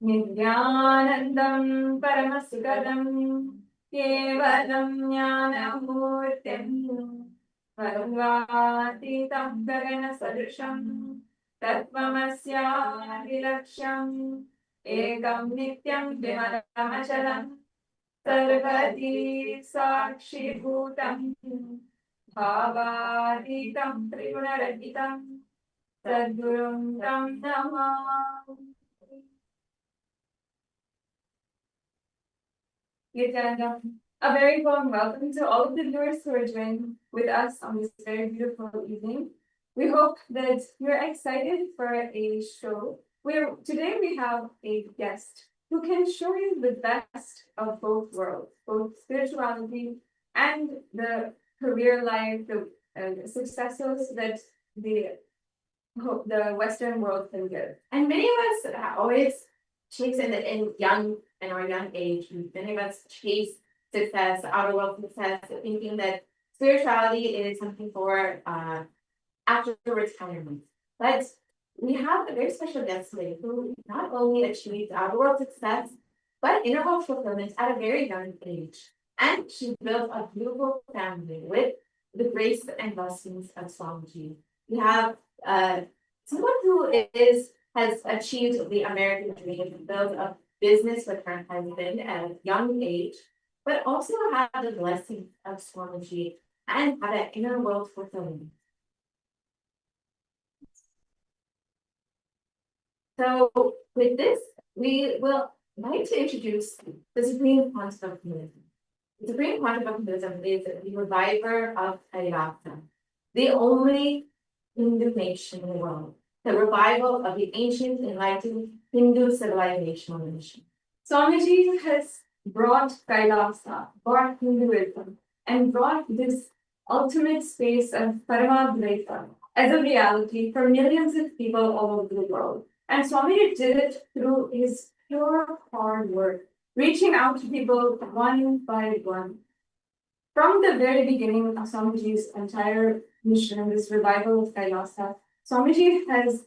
Nithyanandam Paramashivam Kevalam Jnanamurtyam Sarvatitam Gagana Sadrisham Tattvamasya Ekam Nityam Vimalachalam Sarvati Sakshi Bhutam Bhavaditam Trivunarahitam Sadgurum Tam Namah. Nithyananda, a very warm welcome to all of the viewers who are joining with us on this very beautiful evening. We hope that you're excited for a show where today we have a guest who can show you the best of both worlds, both spirituality and the career life, the successes that the Western world can give. And many of us always chase in our young age. Many of us chase success, outer world success, thinking that spirituality is something for after retirement. But we have a very special guest today who not only achieved outer world success, but inner world fulfillment at a very young age. And she built a beautiful family with the grace and blessings of Swami G. We have someone who has achieved the American dream, built a business with her husband at a young age, but also have the blessings of Swami G and have that inner world fulfillment. So with this, we will like to introduce the Supreme Concept of Hinduism. The Supreme Concept of Hinduism is the reviver of KAILASA, the only Hindu nation in the world, the revival of the ancient enlightened Hindu civilization mission. Swamiji has brought KAILASA, brought Hinduism, and brought this ultimate space of Paramadvaita as a reality for millions of people all over the world. And Swamiji did it through his pure hard work, reaching out to people one by one. From the very beginning of Swamiji's entire mission, this revival of KAILASA, Swamiji has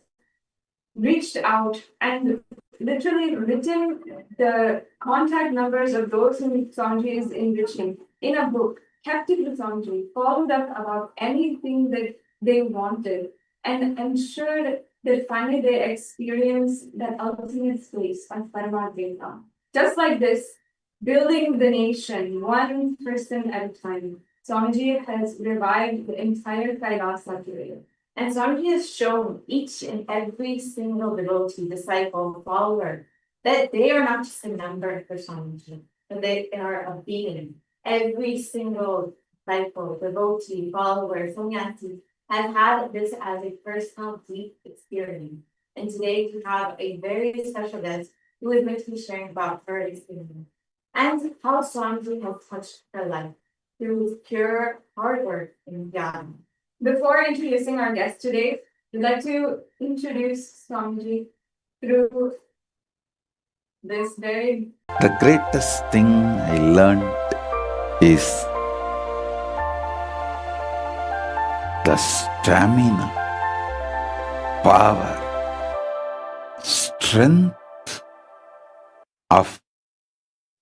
reached out and literally written the contact numbers of those whom Swamiji is enriching in a book, kept it with Swamiji, followed up about anything that they wanted, and ensured that finally they experience that ultimate space of Paramadvaita. Just like this, building the nation one person at a time, Swamiji has revived the entire KAILASA period. And Swamiji has shown each and every single devotee, disciple, follower, that they are not just a number for Swamiji, but they are a being. Every single disciple, devotee, follower, sannyasi has had this as a personal, deep experience. And today we have a very special guest who is going to be sharing about her experience and how Swamiji has touched her life through his pure hard work in Jnana. Before introducing our guest today, we'd like to introduce Swamiji through this very... The greatest thing I learned is the stamina, power, strength of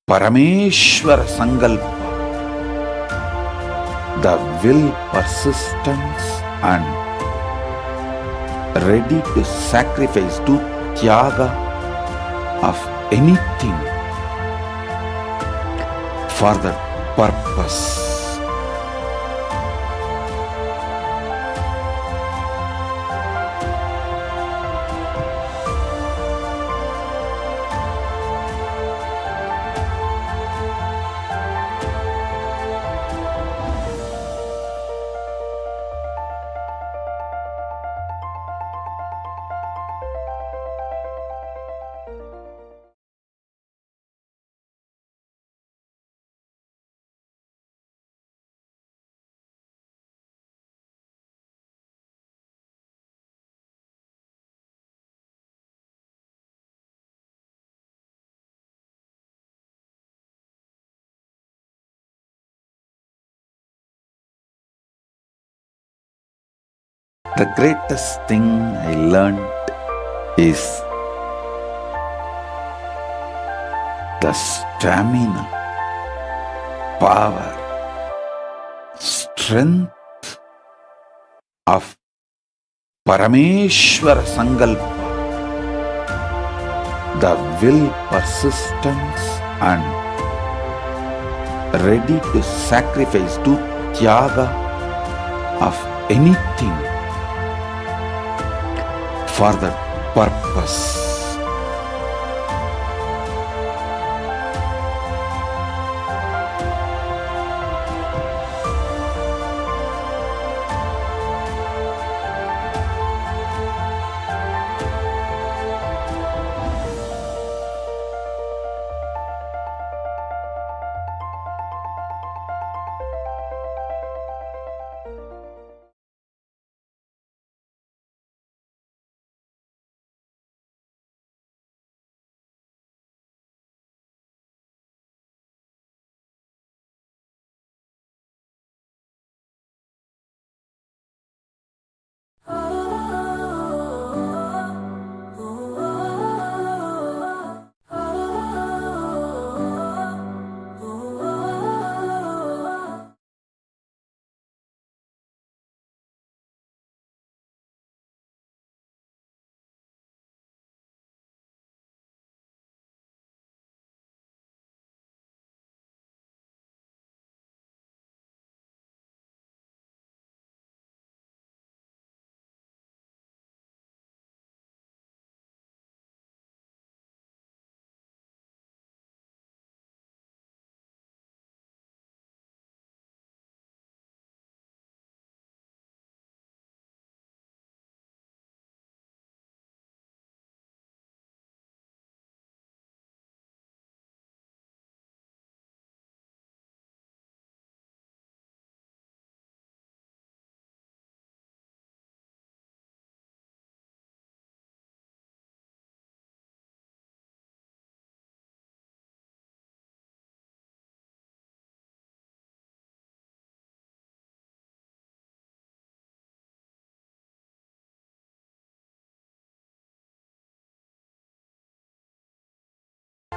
Parameshwara Sankalpa, the will, persistence and ready to sacrifice, do tyaga of anything for the purpose. The greatest thing I learned is the stamina, power, strength of Parameshwara Sankalpa, the will, persistence, and ready to sacrifice, do tyaga of anything for the purpose.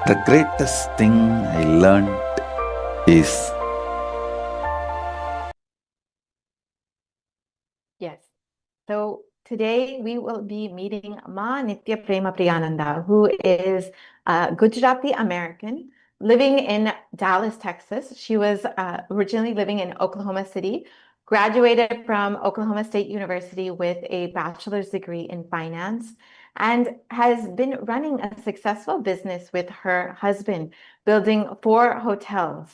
The greatest thing I learned is Yes. So today we will be meeting Ma Premapriya, who is a Gujarati American living in Dallas, Texas. She was originally living in Oklahoma City, graduated from Oklahoma State University with a bachelor's degree in finance, and has been running a successful business with her husband, building 4 hotels.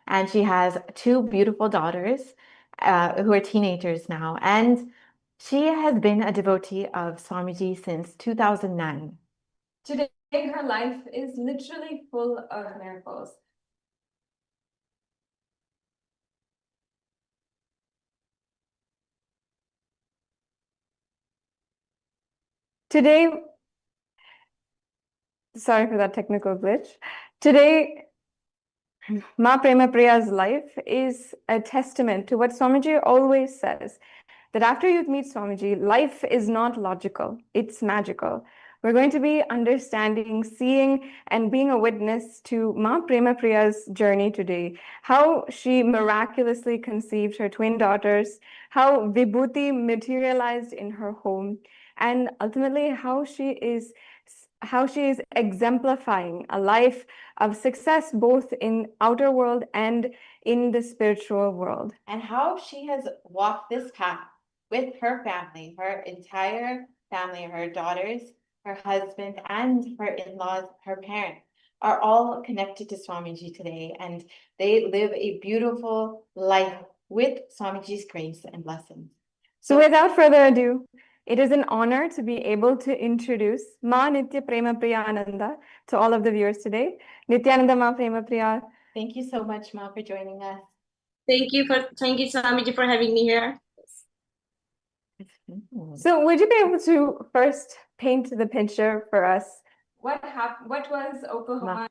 And she has 2 beautiful daughters who are teenagers now. And she has been a devotee of Swami G since 2009. Today, her life is literally full of miracles. Today, sorry for that technical glitch. Today, Ma Premapriya's life is a testament to what Swamiji always says, that after you meet Swamiji, life is not logical, it's magical. We're going to be understanding, seeing, and being a witness to Ma Premapriya's journey today, how she miraculously conceived her twin daughters, how Vibhuti materialized in her home, and ultimately how she is exemplifying a life of success both in outer world and in the spiritual world. And how she has walked this path with her family, her entire family, her daughters, her husband, and her in-laws, her parents, are all connected to Swamiji today, and they live a beautiful life with Swamiji's grace and blessings. So without further ado, it is an honor to be able to introduce Ma Nitya Premapriyananda to all of the viewers today. Nityananda Ma Premapriya. Thank you so much, Ma, for joining us. Thank you, Swamiji, for having me here. So would you be able to first paint the picture for us? What happened? What was Oklahoma?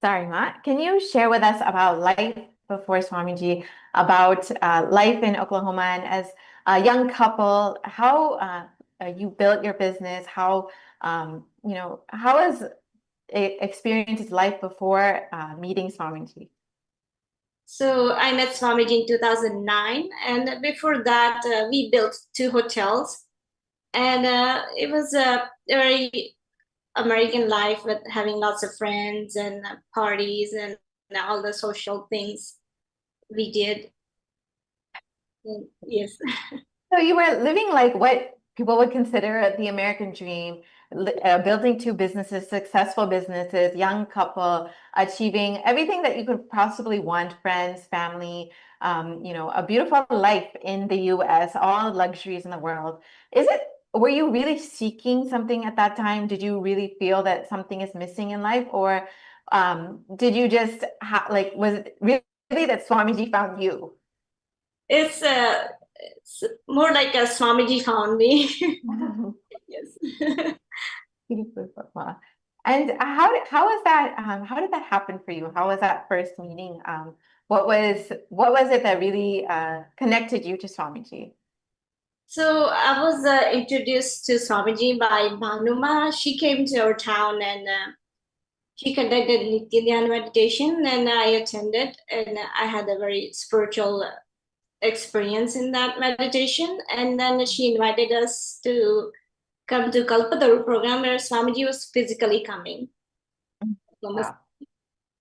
Sorry, Ma. Can you share with us about life before Swamiji about life in Oklahoma, and as a young couple, how you built your business, how how was experienced life before meeting Swamiji? So I met Swamiji in 2009, and before that, we built 2 hotels, and it was a very American life with having lots of friends and parties and all the social things we did. And yes. So you were living like what people would consider the American dream, building 2 businesses, successful businesses, young couple, achieving everything that you could possibly want, friends, family, a beautiful life in the US, all luxuries in the world. Were you really seeking something at that time? Did you really feel that something is missing in life? Or did you just was it really that Swamiji found you? It's more like a Swamiji found me. Yes. And how was that? How did that happen for you? How was that first meeting? What was it that really connected you to Swamiji? So I was introduced to Swamiji by Bhanuma. She came to our town and she conducted Nithyananda meditation, and I attended, and I had a very spiritual experience in that meditation. And then she invited us to come to Kalpataru program where Swamiji was physically coming. Wow.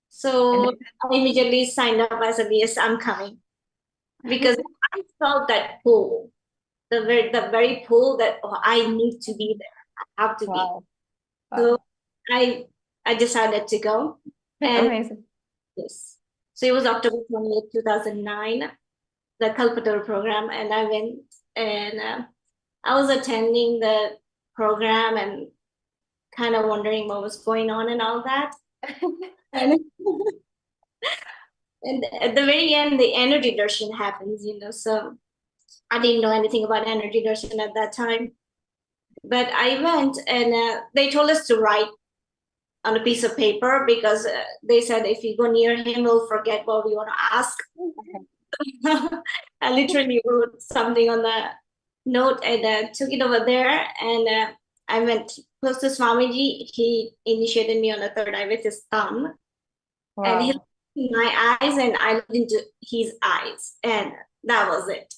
So I immediately signed up. I said, yes, I'm coming. Because I felt that pull, the very pull that I need to be there. I have to be. So I decided to go. And Amazing. yes. So it was October 28, 2009, the Kalpataru program, and I went, and I was attending the program and kind of wondering what was going on and all that. and, and at the very end, the energy darshan happens, so I didn't know anything about energy darshan at that time. But I went, and they told us to write on a piece of paper, because they said if you go near him, we'll forget what we want to ask. I literally wrote something on the note and took it over there, and I went close to Swamiji. He initiated me on the third eye with his thumb. Wow. And he looked in my eyes, and I looked into his eyes, and that was it.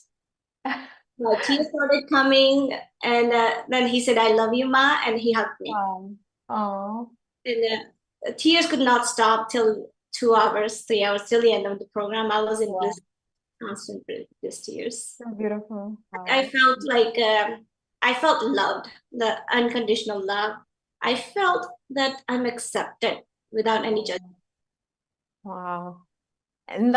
My tears started coming, and then he said, "I love you, Ma," and he hugged me. Oh. And tears could not stop till 2 hours, 3 hours, till the end of the program. I was in bliss, constant bliss tears. So beautiful. Wow. I felt like I felt loved, the unconditional love. I felt that I'm accepted without any judgment. Wow. And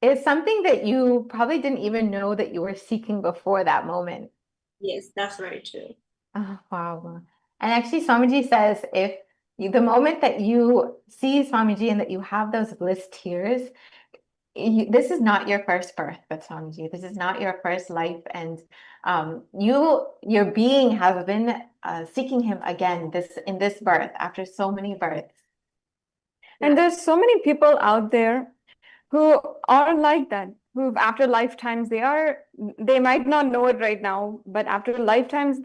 it's something that you probably didn't even know that you were seeking before that moment. Yes, that's very true. Oh, wow. And actually, Swamiji says the moment that you see Swamiji and that you have those bliss tears, this is not your first birth with Swamiji. This is not your first life. And your being has been seeking him again in this birth after so many births. And there's so many people out there who are like that, who after lifetimes they might not know it right now, but after lifetimes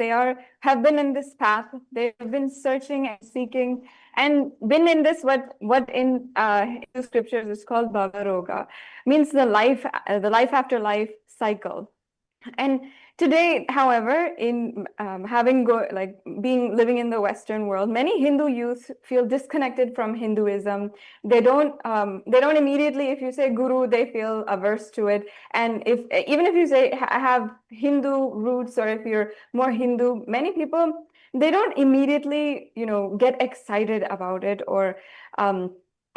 have been in this path. They've been searching and seeking and been in this what in Hindu scriptures is called Bhavaroga, means the life after life cycle. And today, however, in living in the Western world, many Hindu youth feel disconnected from Hinduism. They don't immediately, if you say Guru, they feel averse to it. And even if you say I have Hindu roots, or if you're more Hindu, many people, they don't immediately, get excited about it or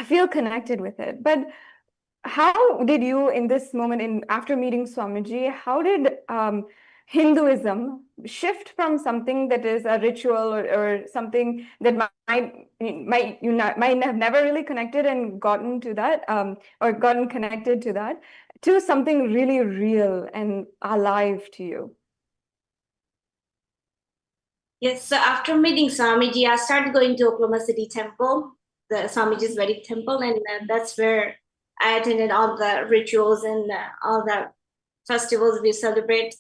feel connected with it. But how did you, in this moment, after meeting Swamiji, how did Hinduism shift from something that is a ritual or something that might have never really connected and gotten to that, or gotten connected to that, to something really real and alive to you? Yes, so after meeting Swamiji, I started going to Oklahoma City Temple, the Swamiji's Vedic temple, and that's where I attended all the rituals and all the festivals we celebrate.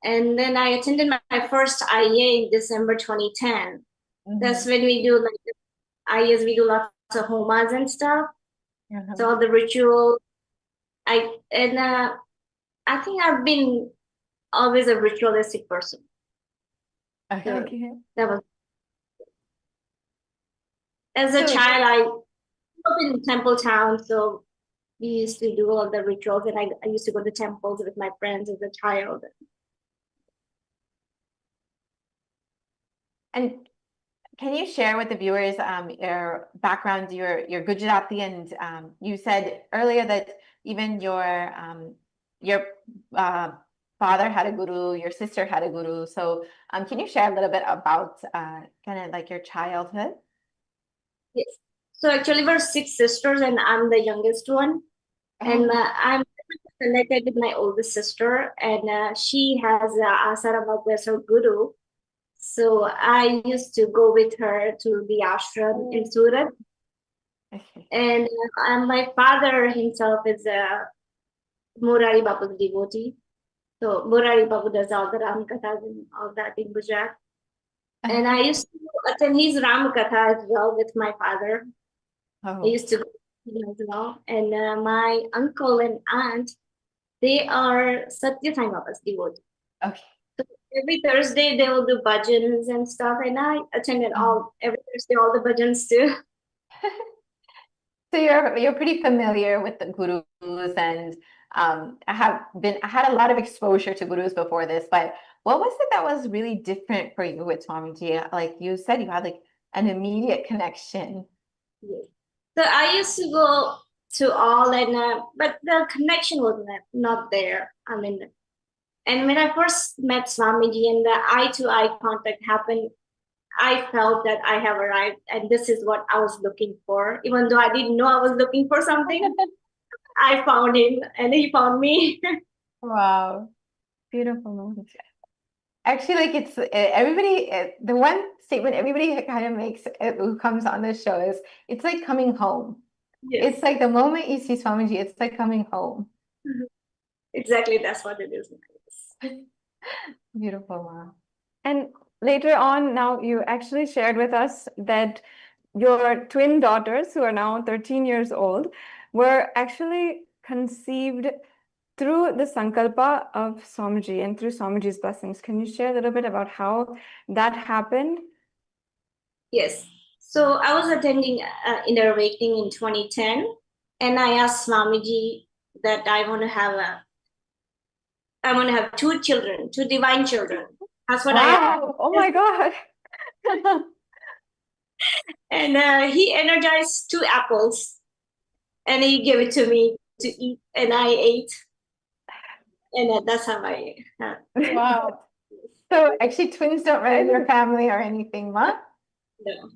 And then I attended my first IA in December 2010. That's when we do like IAs, we do lots of homas and stuff. So all the rituals. I think I've been always a ritualistic person. Okay. That was as a child, I grew up in Temple Town, so we used to do all the rituals, and I used to go to temples with my friends as a child. And can you share with the viewers your background? You're Gujarati, and you said earlier that even your father had a guru, your sister had a guru. So can you share a little bit about kind of like your childhood? Yes. So actually, we're 6 sisters, and I'm the youngest one. And I'm connected with my oldest sister, and she has Asarama as her guru. So I used to go with her to the ashram in Surat. And my father himself is a Murari Bapu's devotee. So Murari Bapu does all the Ram Kathas and all that in Gujarat. And I used to attend his Ram Katha as well with my father. I used to go as well. And my uncle and aunt, they are Satya Sai Baba's devotee. Okay. So every Thursday they will do bhajans and stuff, and I attended every Thursday all the bhajans too. So you're pretty familiar with the gurus, and I had a lot of exposure to gurus before this, but what was it that was really different for you with Swamiji? Like you said, you had like an immediate connection. Yes. So I used to go to all, and but the connection was not there. I mean, and when I first met Swamiji and the eye-to-eye contact happened, I felt that I have arrived and this is what I was looking for. Even though I didn't know I was looking for something, I found him and he found me. Wow. Beautiful. Actually, like it's everybody, the one statement everybody kind of makes who comes on this show is it's like coming home. Yes. It's like the moment you see Swamiji, it's like coming home. Exactly, that's what it is. Beautiful, wow. And later on, now you actually shared with us that your twin daughters, who are now 13 years old, were actually conceived through the sankalpa of Swamiji and through Swamiji's blessings. Can you share a little bit about how that happened? Yes. So I was attending Inner Awakening in 2010, and I asked Swamiji that I want to have 2 children, 2 divine children. That's what I asked. Oh my God. And he energized 2 apples, and he gave it to me to eat, and I ate. And that's how I. Wow. So actually, twins don't run in your family or anything, Ma? No.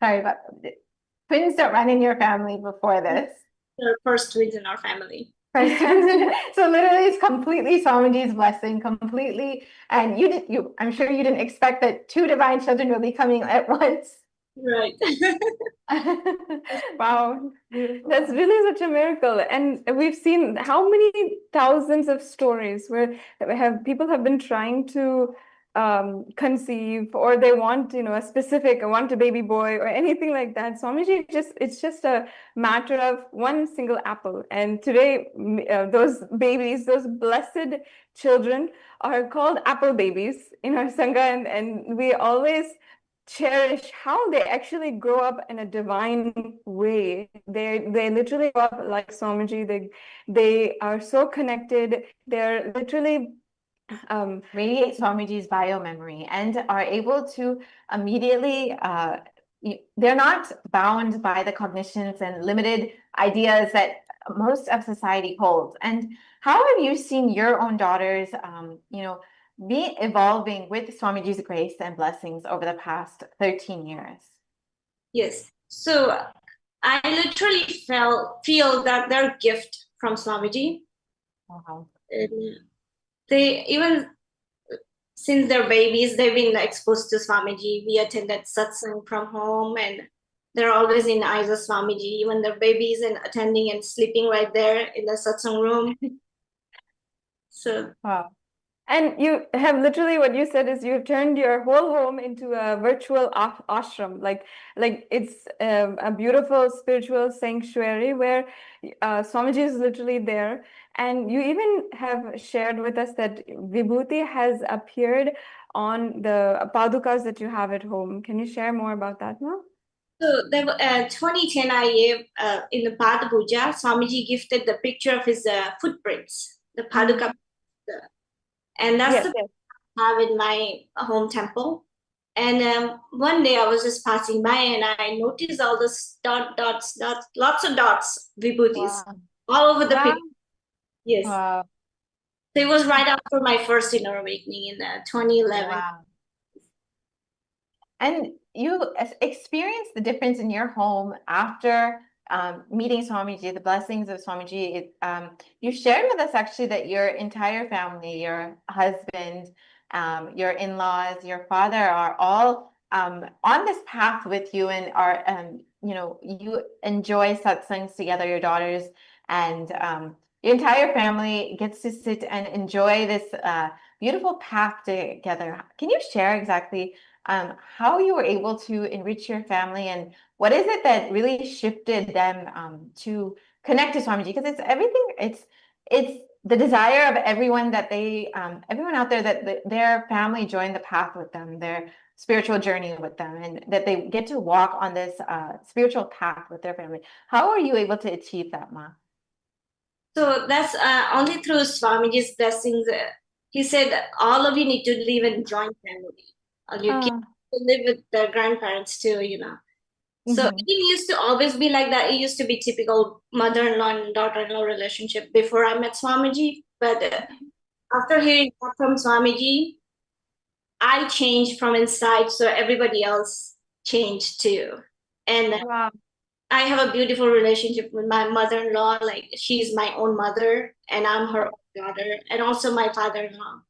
Sorry about that. Twins don't run in your family before this. The first twins in our family. First twins. So literally, it's completely Swamiji's blessing, completely. And I'm sure you didn't expect that 2 divine children will be coming at once. Right. Wow, that's really such a miracle. And we've seen how many thousands of stories where people have been trying to conceive, or they want, want a baby boy or anything like that. Swamiji, it's just a matter of one single apple. And today, those babies, those blessed children are called apple babies in our Sangha, and we always cherish how they actually grow up in a divine way. They literally grow up like Swamiji. They are so connected. They're literally radiate Swamiji's biomemory and are able to immediately they're not bound by the cognitions and limited ideas that most of society holds. And how have you seen your own daughters be evolving with Swamiji's grace and blessings over the past 13 years? Yes. So I literally feel that they're a gift from Swamiji. Wow. And they, even since they're babies, they've been exposed to Swamiji. We attended satsang from home, and they're always in eyes of Swamiji, even their babies and attending and sleeping right there in the satsang room. So Wow. And you have literally, what you said is you've turned your whole home into a virtual ashram. Like it's a beautiful spiritual sanctuary where Swamiji is literally there. And you even have shared with us that Vibhuti has appeared on the padukas that you have at home. Can you share more about that now? So there, 2010, in the Pada Puja, Swamiji gifted the picture of his footprints, the Paduka, and that's Yes, the yes. I have in my home temple. And one day I was just passing by and I noticed all this dots, lots of dots, vibhutis, Wow. all over the Wow. picture. Yes. Wow. So it was right after my first inner awakening in 2011. Wow. And you experienced the difference in your home after meeting Swamiji, the blessings of Swamiji. You shared with us actually that your entire family, your husband, your in-laws, your father are all on this path with you and are, you enjoy satsangs together, your daughters, and your entire family gets to sit and enjoy this beautiful path together. Can you share exactly how you were able to enrich your family and what is it that really shifted them to connect to Swamiji? Because it's everything, it's the desire of everyone that they, everyone out there that their family join the path with them, their spiritual journey with them, and that they get to walk on this spiritual path with their family. How are you able to achieve that, Ma? So that's only through Swamiji's blessings. He said all of you need to live in joint family. All your kids to live with their grandparents too, you know. So Mhm. it used to always be like that. It used to be typical mother-in-law and daughter-in-law relationship before I met Swamiji. But after hearing that from Swamiji, I changed from inside, so everybody else changed too. And Wow. I have a beautiful relationship with my mother-in-law. Like she's my own mother, and I'm her own daughter, and also my father-in-law.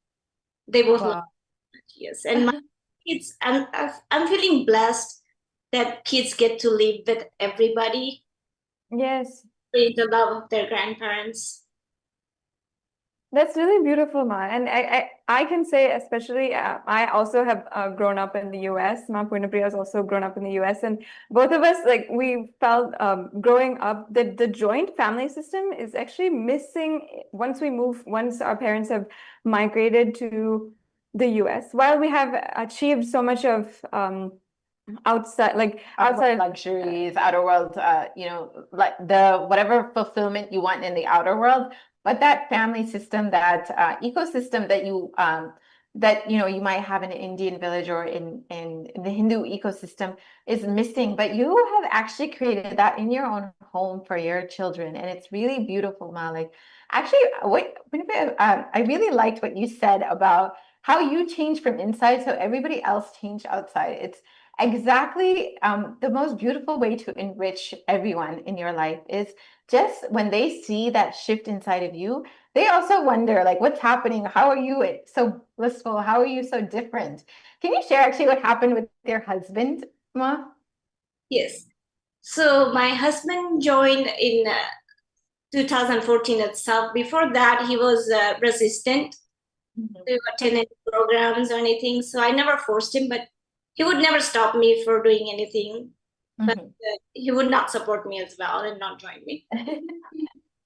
They both love Wow. me, yes. And my kids, I'm feeling blessed that kids get to live with everybody, Yes. in the love of their grandparents. That's really beautiful, Ma. And I can say, especially, I also have grown up in the US. Ma Premapriya has also grown up in the US. And both of us, like, we felt growing up that the joint family system is actually missing once our parents have migrated to the US. While we have achieved so much of outside luxuries, outer world, like the whatever fulfillment you want in the outer world, but that family system, that ecosystem that you might have in an Indian village or in the Hindu ecosystem is missing. But you have actually created that in your own home for your children, and it's really beautiful, Malik. Actually, I really liked what you said about how you changed from inside so everybody else changed outside. It's exactly the most beautiful way to enrich everyone in your life is just when they see that shift inside of you, they also wonder, like, what's happening? How are you so blissful? How are you so different? Can you share actually what happened with your husband, Ma? Yes. So my husband joined in 2014 itself. Before that, he was resistant to attend any programs or anything. So I never forced him, but he would never stop me for doing anything. But he would not support me as well and not join me.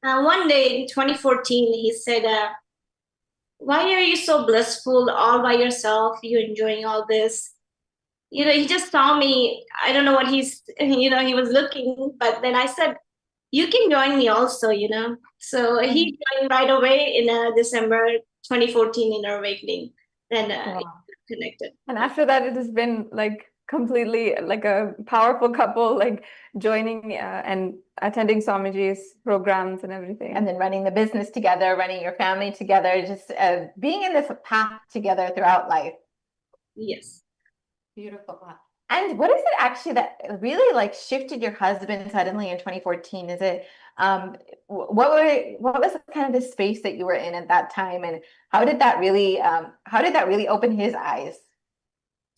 One day in 2014, he said, why are you so blissful all by yourself? You're enjoying all this. You know, he just saw me. I don't know what he was looking, but then I said, you can join me also, you know. So he joined right away in December 2014 in our awakening. Then connected. And after that, it has been like completely like a powerful couple, like joining and attending Swamiji's programs and everything. And then running the business together, running your family together, just being in this path together throughout life. Yes. Beautiful. And what is it actually that really like shifted your husband suddenly in 2014? Is it what was kind of the space that you were in at that time, and how did that really open his eyes?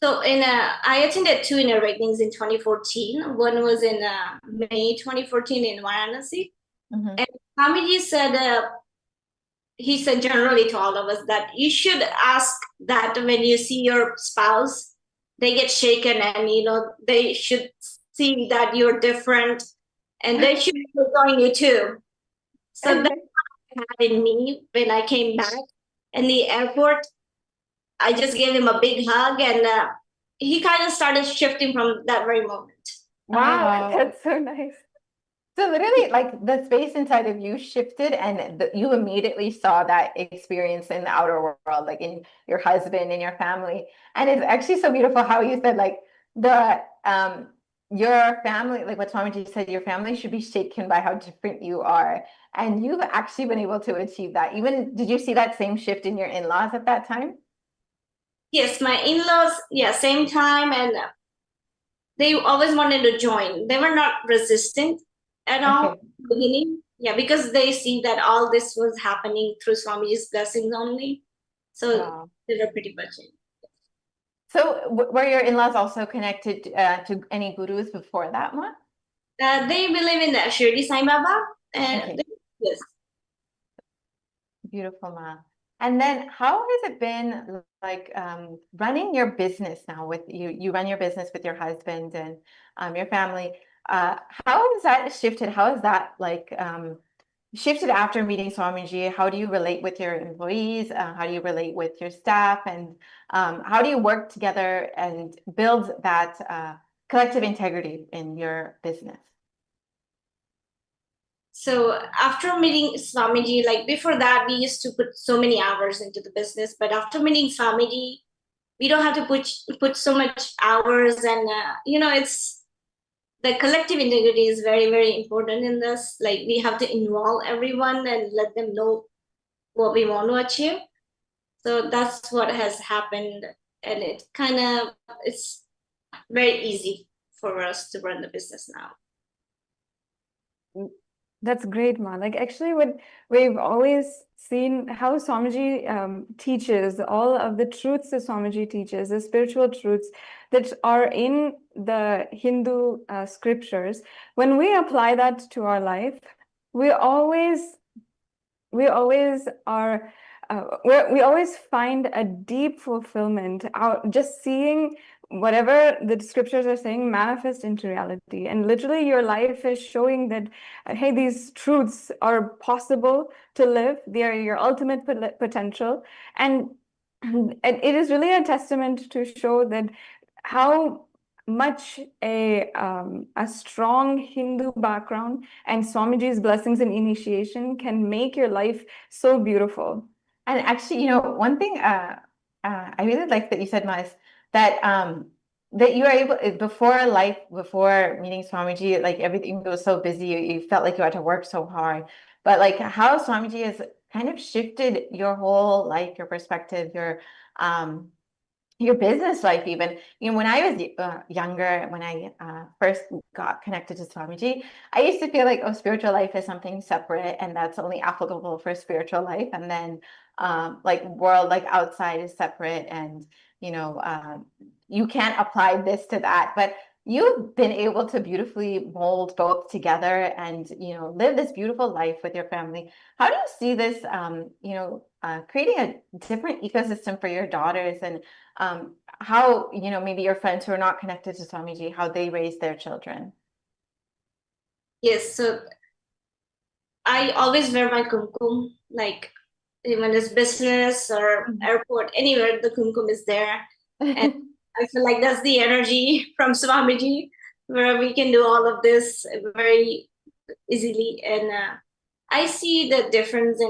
So I attended two inner awakenings in 2014. One was in May 2014 in Varanasi. Mhm. And Swamiji said, he said generally to all of us that you should ask that when you see your spouse, they get shaken and, they should see that you're different and they should join you too. So that had in me when I came back in the airport. I just gave him a big hug and he kind of started shifting from that very moment. Wow, that's so nice. So literally, like the space inside of you shifted, and you immediately saw that experience in the outer world, like in your husband and your family. And it's actually so beautiful how you said, like the your family, like what Swamiji said, your family should be shaken by how different you are, and you've actually been able to achieve that. Even did you see that same shift in your in-laws at that time? Yes, my in-laws, yeah, same time, and they always wanted to join. They were not resistant at all Okay. in the beginning. Yeah, because they see that all this was happening through Swamiji's blessings only. So Wow. they were pretty much in. So were your in-laws also connected to any gurus before that one? They believe in the Shirdi Sai Baba, and Okay. yes. Beautiful, Ma. And then how has it been like running your business now with you? You run your business with your husband and your family. How has that shifted? How has that like shifted after meeting Swamiji? How do you relate with your employees? How do you relate with your staff? And how do you work together and build that collective integrity in your business? So after meeting Swamiji, like before that, we used to put so many hours into the business. But after meeting Swamiji, we don't have to put so much hours, and it's the collective integrity is very, very important in this. Like we have to involve everyone and let them know what we want to achieve. So that's what has happened, and it's very easy for us to run the business now. That's great, Ma. Like actually what we've always seen how Swamiji teaches, all of the truths that Swamiji teaches, the spiritual truths that are in the Hindu scriptures. When we apply that to our life, we always are we always find a deep fulfillment out just seeing whatever the scriptures are saying manifest into reality. And literally your life is showing that hey, these truths are possible to live. They are your ultimate potential. And it is really a testament to show that how much a strong Hindu background and Swamiji's blessings and initiation can make your life so beautiful. And actually, one thing I really like that you said, Mas, that that you are able before meeting Swamiji, like everything was so busy, you felt like you had to work so hard. But like how Swamiji has kind of shifted your whole life, your perspective, your business life even. When I was younger, when I first got connected to Swamiji, I used to feel like, oh, spiritual life is something separate and that's only applicable for spiritual life. And then like world, like outside is separate and, you can't apply this to that. But you've been able to beautifully mold both together and, live this beautiful life with your family. How do you see this, creating a different ecosystem for your daughters and how, maybe your friends who are not connected to Swamiji, how they raise their children? Yes, so I always wear my kumkum, like even it's business or airport, anywhere the kumkum is there. And I feel like that's the energy from Swamiji, where we can do all of this very easily. And I see the difference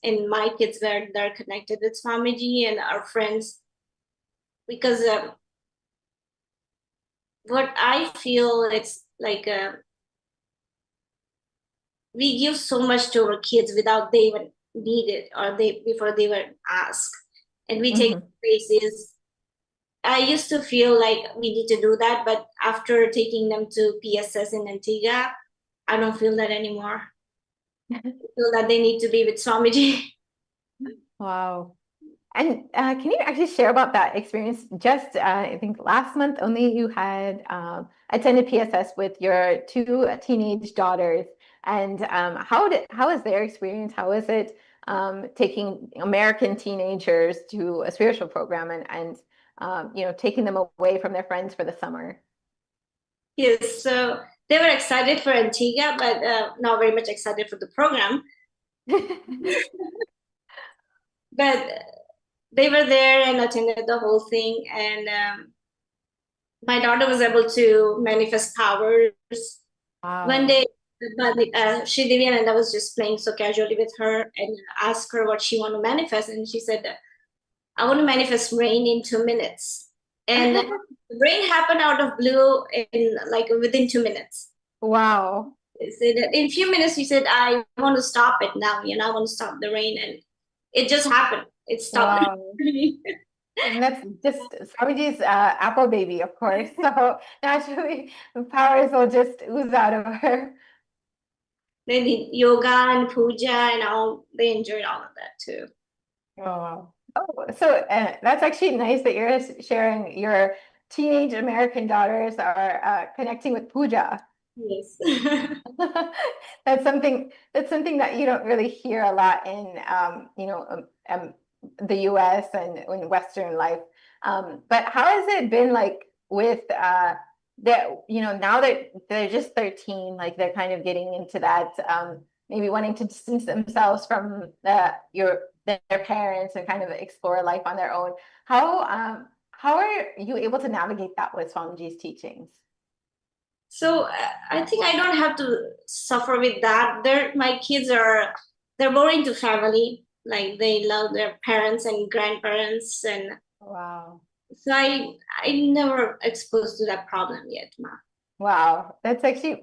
in my kids where they're connected with Swamiji and our friends, because what I feel it's like we give so much to our kids without they even need it or before they were asked, and we take places. I used to feel like we need to do that, but after taking them to PSS in Antigua, I don't feel that anymore. I feel that they need to be with Swamiji. Wow. And can you actually share about that experience? Just I think last month only you had attended PSS with your two teenage daughters, and how is their experience? How is it taking American teenagers to a spiritual program and taking them away from their friends for the summer? Yes, so they were excited for Antigua, but not very much excited for the program. But they were there and attended the whole thing, and my daughter was able to manifest powers. Wow. One day, but Sri Divyananda was just playing so casually with her and asked her what she wanted to manifest, and she said, "I want to manifest rain in 2 minutes." And the rain happened out of blue in like within 2 minutes. Wow. So that in a few minutes, she said, "I want to stop it now. I want to stop the rain," and it just happened. It stopped. Wow. And that's just Swamiji's apple baby, of course. So naturally, the powers will just ooze out of her. They did yoga and puja and all. They enjoyed all of that too. Oh, wow. Oh, so that's actually nice that you're sharing your teenage American daughters are connecting with puja. Yes. That's something that you don't really hear a lot in the US and in Western life. But how has it been like with that, now that they're just 13, like they're kind of getting into that maybe wanting to distance themselves from their parents and kind of explore life on their own. How are you able to navigate that with Swamiji's teachings? So I think I don't have to suffer with that. My kids they're more into family. Like they love their parents and grandparents, and Wow. so I never exposed to that problem yet, Ma. Wow, that's actually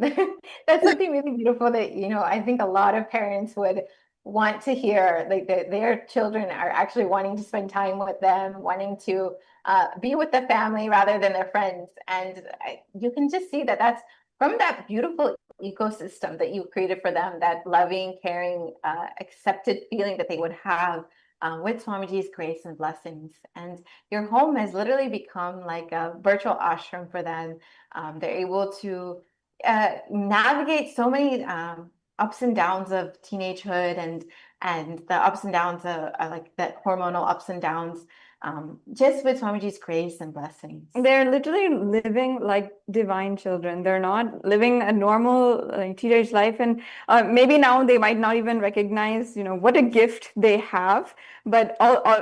that's something really beautiful that I think a lot of parents would want to hear, like their children are actually wanting to spend time with them, wanting to be with the family rather than their friends. And you can just see that that's from that beautiful ecosystem that you created for them, that loving, caring, accepted feeling that they would have with Swamiji's grace and blessings. And your home has literally become like a virtual ashram for them. They're able to navigate so many ups and downs of teenagehood and the ups and downs of like the hormonal ups and downs, just with Swamiji's grace and blessings. They're literally living like divine children. They're not living a normal teenage life, and maybe now they might not even recognize, what a gift they have. But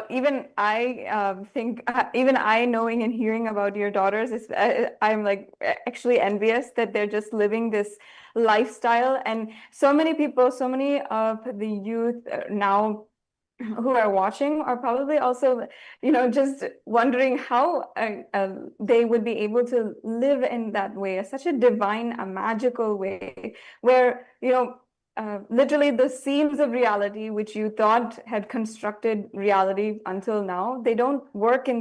even I think, even I knowing and hearing about your daughters, I'm like actually envious that they're just living this lifestyle. And so many people, so many of the youth now who are watching are probably also, just wondering how they would be able to live in that way, such a divine, a magical way, where, literally the seams of reality, which you thought had constructed reality until now, they don't work with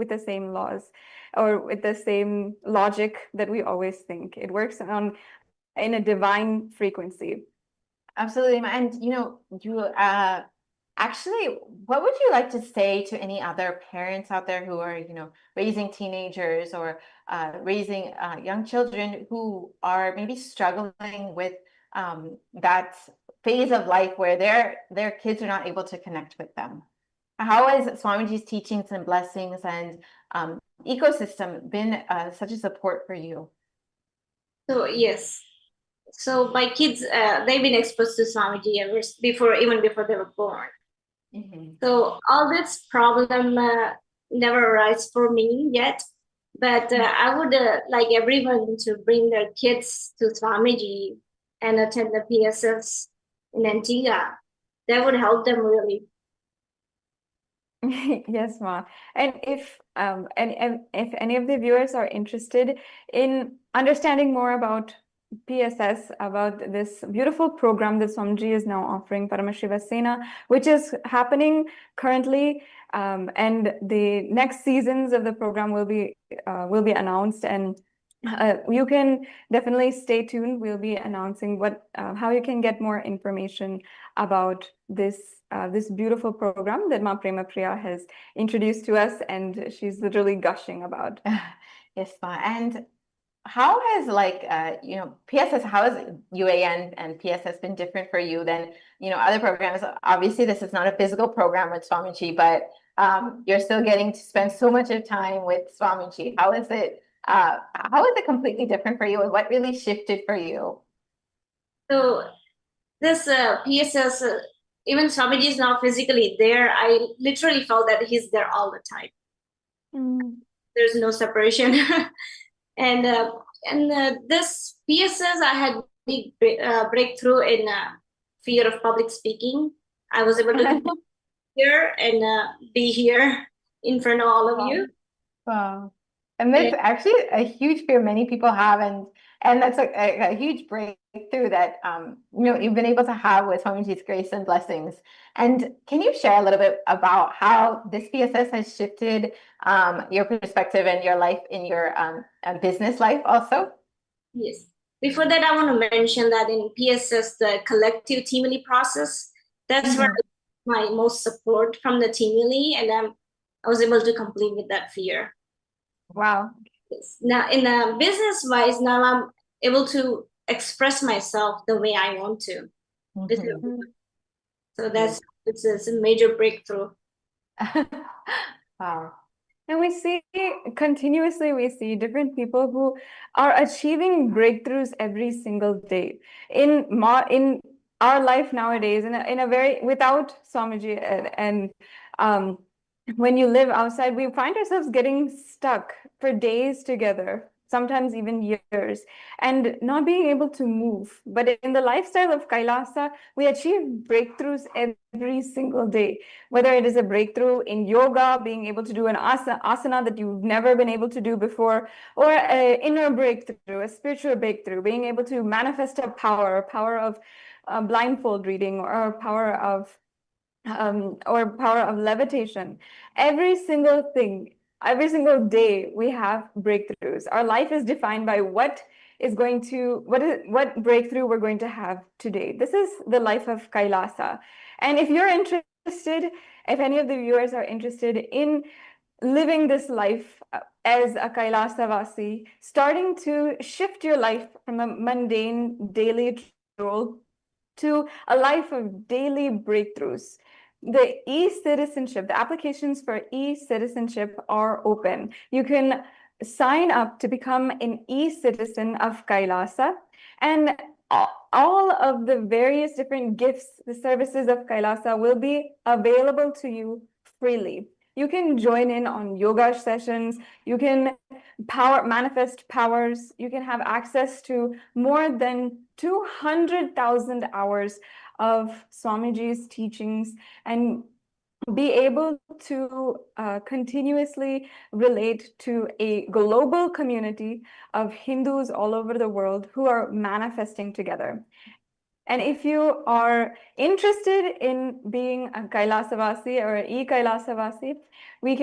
the same laws or with the same logic that we always think. It works in a divine frequency. Absolutely. And you actually, what would you like to say to any other parents out there who are, raising teenagers or raising young children who are maybe struggling with that phase of life where their kids are not able to connect with them? How has Swamiji's teachings and blessings and ecosystem been such a support for you? So yes. So my kids, they've been exposed to Swamiji even before they were born. Mm-hmm. So all this problem never arise for me yet, but I would like everyone to bring their kids to Swamiji and attend the PSS in Antigua. That would help them really. Yes, Ma. And if any of the viewers are interested in understanding more about PSS, about this beautiful program that Swamiji is now offering, Paramashiva Sena, which is happening currently, and the next seasons of the program will be announced, and you can definitely stay tuned. We'll be announcing how you can get more information about this beautiful program that Ma Premapriya has introduced to us, and she's literally gushing about. Yes, Ma. And how has PSS, how has UAN and PSS been different for you than, other programs? Obviously, this is not a physical program with Swamiji, but you're still getting to spend so much of time with Swamiji. How is it completely different for you, and what really shifted for you? So this PSS, even Swamiji is not physically there. I literally felt that he's there all the time. There's no separation. And this PSS, I had big breakthrough in fear of public speaking. I was able to here and be here in front of all of you. Wow. And that's actually a huge fear many people have, and that's a huge breakthrough that you've been able to have with Swamiji's grace and blessings. And can you share a little bit about how this PSS has shifted your perspective and your life in your business life also? Yes. Before that, I want to mention that in PSS, the collective teamily process, that's where my most support from the teamily, and I was able to complete with that fear. Wow. Yes. Now, in the business wise, now I'm able to express myself the way I want to. So it's a major breakthrough. Wow. And we see different people who are achieving breakthroughs every single day in our life nowadays, in a very, without Swamiji and when you live outside, we find ourselves getting stuck for days together, sometimes even years, and not being able to move. But in the lifestyle of Kailasa, we achieve breakthroughs every single day, whether it is a breakthrough in yoga, being able to do an asana that you've never been able to do before, or an inner breakthrough, a spiritual breakthrough, being able to manifest a power of blindfold reading, or power of levitation. Every single thing, every single day, we have breakthroughs. Our life is defined by what breakthrough we're going to have today. This is the life of Kailasa. And if you're interested, if any of the viewers are interested in living this life as a Kailasavasi, starting to shift your life from a mundane daily role to a life of daily breakthroughs, the e-citizenship, the applications for e-citizenship are open. You can sign up to become an e-citizen of Kailasa, and all of the various different gifts, the services of Kailasa will be available to you freely. You can join in on yoga sessions, you can manifest powers, you can have access to more than 200,000 hours of Swamiji's teachings, and be able to continuously relate to a global community of Hindus all over the world who are manifesting together. And if you are interested in being a Kailasavasi or e-Kailasavasi, you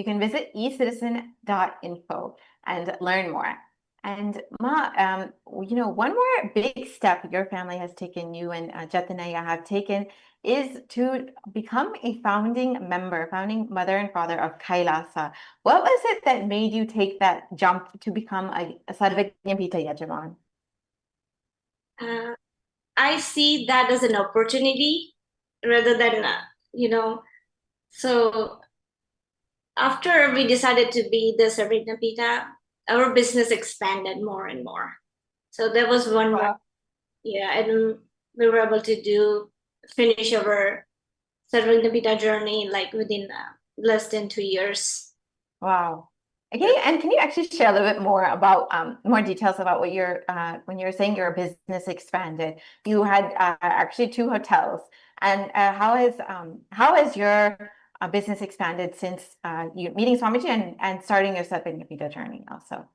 can visit ecitizen.info and learn more. And Ma, one more big step your family has taken, you and Jatanaya have taken, is to become a founding mother and father of Kailasa. What was it that made you take that jump to become a Sarvajñapita Yajaman? I see that as an opportunity rather than, so after we decided to be the Sarvajñapita, our business expanded more and more. So there was one more, and we were able to finish our Sarvajñapita journey like within less than 2 years. Wow. Okay, and can you actually share a little bit more about more details about what when you're saying your business expanded? You had actually 2 hotels, and how has your business expanded since you meeting Swamiji and starting your Sarvajñapita journey also?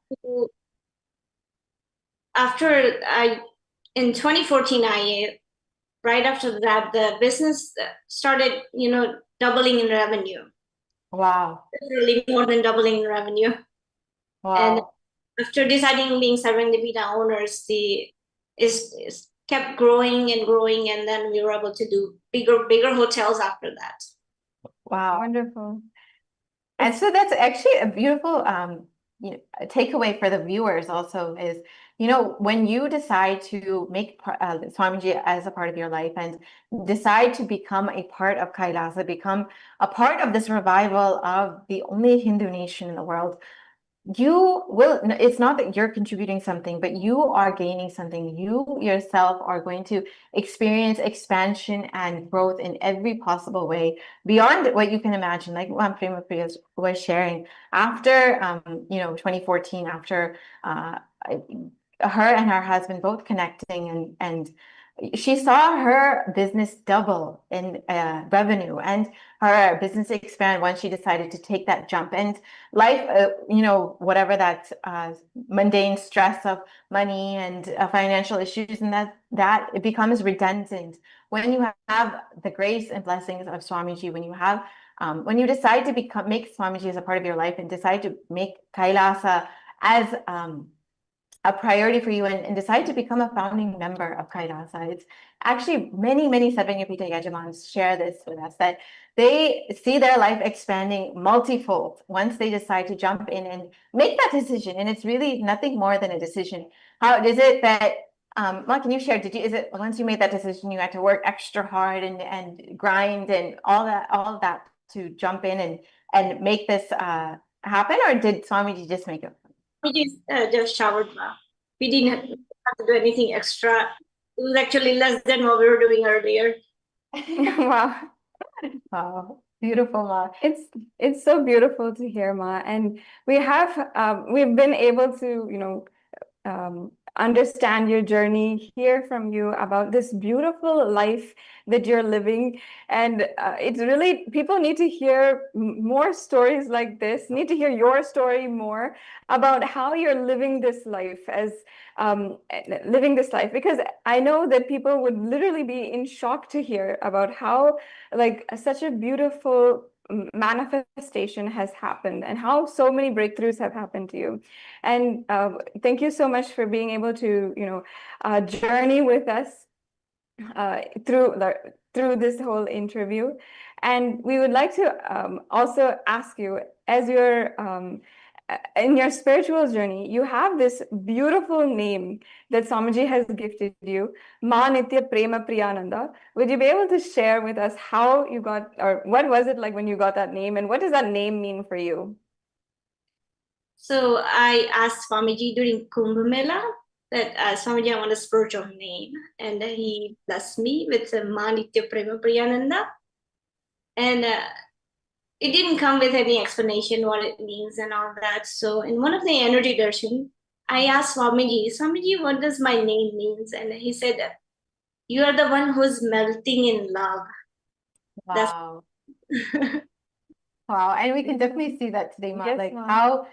After in 2014, right after that, the business started, doubling in revenue. Wow. Really more than doubling in revenue. Wow. And after deciding being Serendipita owners, the is kept growing and growing, and then we were able to do bigger hotels after that. Wow. Wonderful. And so that's actually a beautiful takeaway for the viewers also is, when you decide to make Swamiji as a part of your life and decide to become a part of Kailasa, become a part of this revival of the only Hindu nation in the world, it's not that you're contributing something, but you are gaining something. You yourself are going to experience expansion and growth in every possible way beyond what you can imagine. Like Ma Premapriya was sharing after 2014, after her and her husband both connecting, and she saw her business double in revenue and her business expand once she decided to take that jump. And life, whatever that mundane stress of money and financial issues, and that it becomes redundant when you have the grace and blessings of Swamiji. When you decide to make Swamiji as a part of your life and decide to make Kailasa as a priority for you and decide to become a founding member of Kailasa. It's actually many Sarvanyapita Yajamans share this with us, that they see their life expanding multifold once they decide to jump in and make that decision. And it's really nothing more than a decision. How is it that, Ma, can you share, is it once you made that decision, you had to work extra hard and grind and all of that to jump in and make this happen? Or did Swamiji just make it? We just showered bath. We didn't have to do anything extra. It was actually less than what we were doing earlier. Wow. Wow, beautiful, Ma. It's so beautiful to hear, Ma. And we've been able to, understand your journey, hear from you about this beautiful life that you're living. And it's really, people need to hear more stories like this, need to hear your story more about how you're living this life because I know that people would literally be in shock to hear about how such a beautiful manifestation has happened and how so many breakthroughs have happened to you. And thank you so much for being able to journey with us through this whole interview. And we would like to also ask you, as you're in your spiritual journey, you have this beautiful name that Swamiji has gifted you, Ma Premapriya. Would you be able to share with us how you got, or what was it like when you got that name, and what does that name mean for you? So I asked Swamiji during Kumbh Mela that Swamiji, I want a spiritual name, and he blessed me with Ma Premapriya. And it didn't come with any explanation what it means and all that. So in one of the energy darshan, I asked Swamiji, what does my name means? And he said, you are the one who's melting in love. Wow. Wow. And we can definitely see that today, Ma. Yes, Ma. How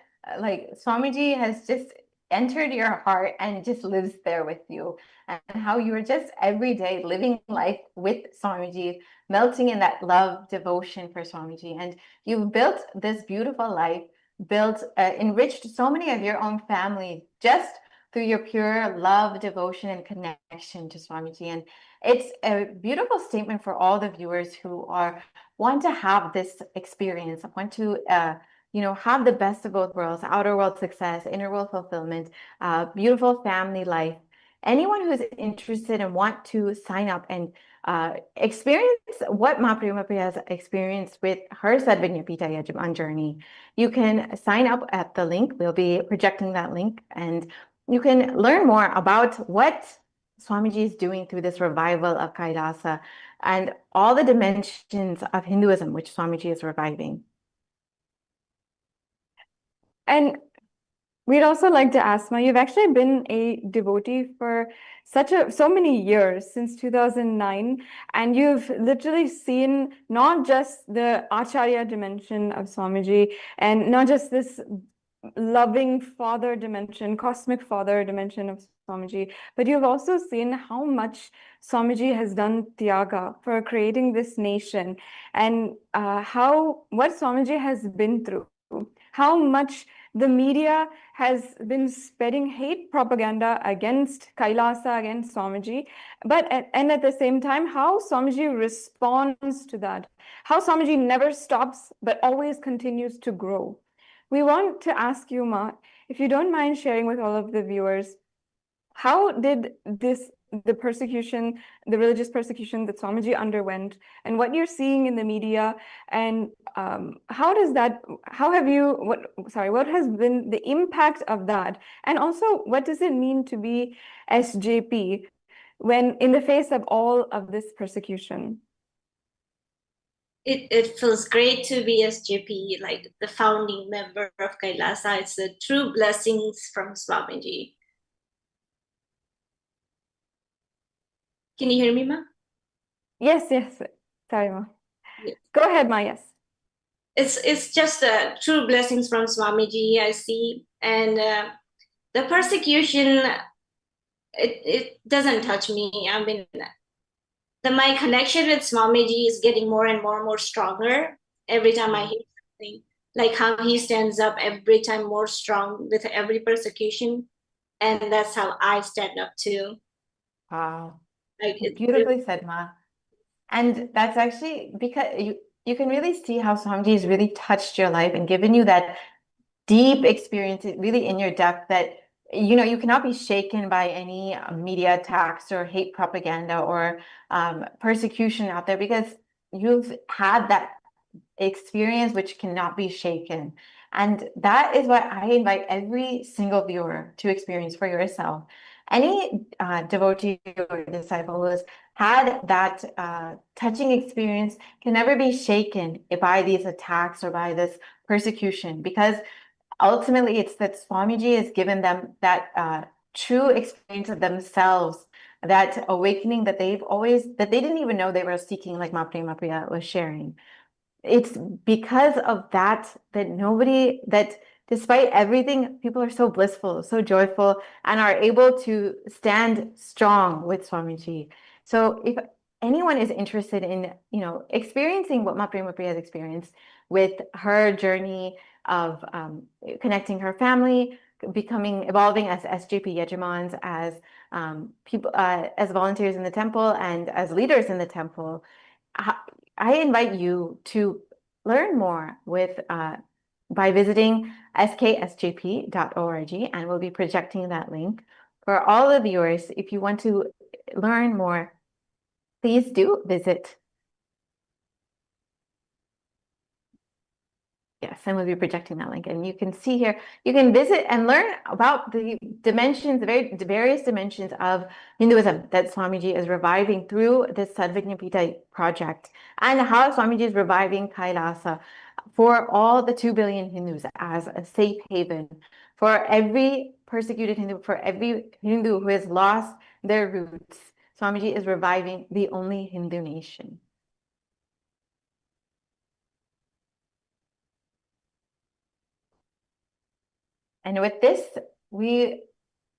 Swamiji has just entered your heart and just lives there with you, and how you are just every day living life with Swamiji, melting in that love, devotion for Swamiji. And you've built this beautiful life, enriched so many of your own family just through your pure love, devotion, and connection to Swamiji. And it's a beautiful statement for all the viewers who want to have this experience, want to have the best of both worlds, outer world success, inner world fulfillment, beautiful family life. Anyone who's interested and want to sign up and experience what Ma Premapriya has experienced with her Sarvanyapita Yajaman journey, you can sign up at the link. We'll be projecting that link, and you can learn more about what Swamiji is doing through this revival of Kailasa and all the dimensions of Hinduism which Swamiji is reviving. And we'd also like to ask, Ma, you've actually been a devotee for so many years, since 2009, and you've literally seen not just the Acharya dimension of Swamiji, and not just this loving father dimension, cosmic father dimension of Swamiji, but you've also seen how much Swamiji has done Tyaga for creating this nation, and what Swamiji has been through, how much the media has been spreading hate propaganda against Kailasa, against Swamiji, and at the same time, how Swamiji responds to that, how Swamiji never stops but always continues to grow. We want to ask you, Ma, if you don't mind sharing with all of the viewers, how did the persecution, the religious persecution that Swamiji underwent, and what you're seeing in the media, and what has been the impact of that, and also what does it mean to be SJP when in the face of all of this persecution? It feels great to be SJP, like the founding member of Kailasa. It's a true blessings from Swamiji. Can you hear me, Ma? Yes. Sorry, Ma. Yes. Go ahead, Ma. Yes. It's just a true blessings from Swamiji, I see. And the persecution, it doesn't touch me. I mean, my connection with Swamiji is getting more and more stronger every time I hear something. Like how he stands up every time more strong with every persecution. And that's how I stand up too. Wow. Like Beautifully said, Ma. And that's actually because you can really see how Swamiji has really touched your life and given you that deep experience, really in your depth, that you cannot be shaken by any media attacks or hate propaganda or persecution out there, because you've had that experience which cannot be shaken. And that is what I invite every single viewer to experience for yourself. Any devotee or disciple who has had that touching experience can never be shaken by these attacks or by this persecution, because ultimately it's that Swamiji has given them that true experience of themselves, that awakening that they didn't even know they were seeking, like Ma Premapriya was sharing. It's because of that despite everything, people are so blissful, so joyful, and are able to stand strong with Swamiji. So if anyone is interested in, experiencing what Ma Premapriya has experienced with her journey of connecting her family, evolving as SJP Yajamans, as people, as volunteers in the temple, and as leaders in the temple, I invite you to learn more by visiting sksjp.org, and we'll be projecting that link for all the viewers. If you want to learn more, please do visit. Yes, and we'll be projecting that link. And you can see here, you can visit and learn about the various dimensions of Hinduism that Swamiji is reviving through this Sadvijnapita project, and how Swamiji is reviving Kailasa for all the 2 billion Hindus as a safe haven for every persecuted Hindu, for every Hindu who has lost their roots. Swamiji is reviving the only Hindu nation. And with this, we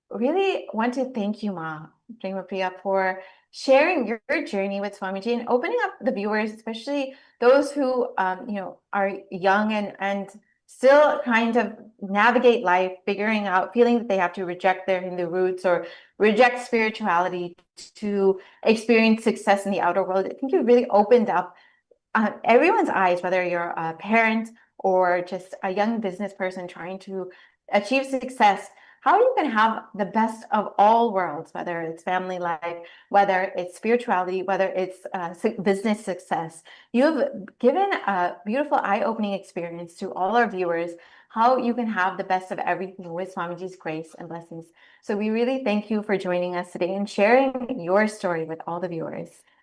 really want to thank you, Ma Premapriya, for sharing your journey with Swamiji and opening up the viewers, especially those who are young and still kind of navigate life, feeling that they have to reject their Hindu roots or reject spirituality to experience success in the outer world. I think you've really opened up everyone's eyes, whether you're a parent or just a young business person trying to achieve success, how you can have the best of all worlds, whether it's family life, whether it's spirituality, whether it's business success. You've given a beautiful eye-opening experience to all our viewers, how you can have the best of everything with Swamiji's grace and blessings. So we really thank you for joining us today and sharing your story with all the viewers.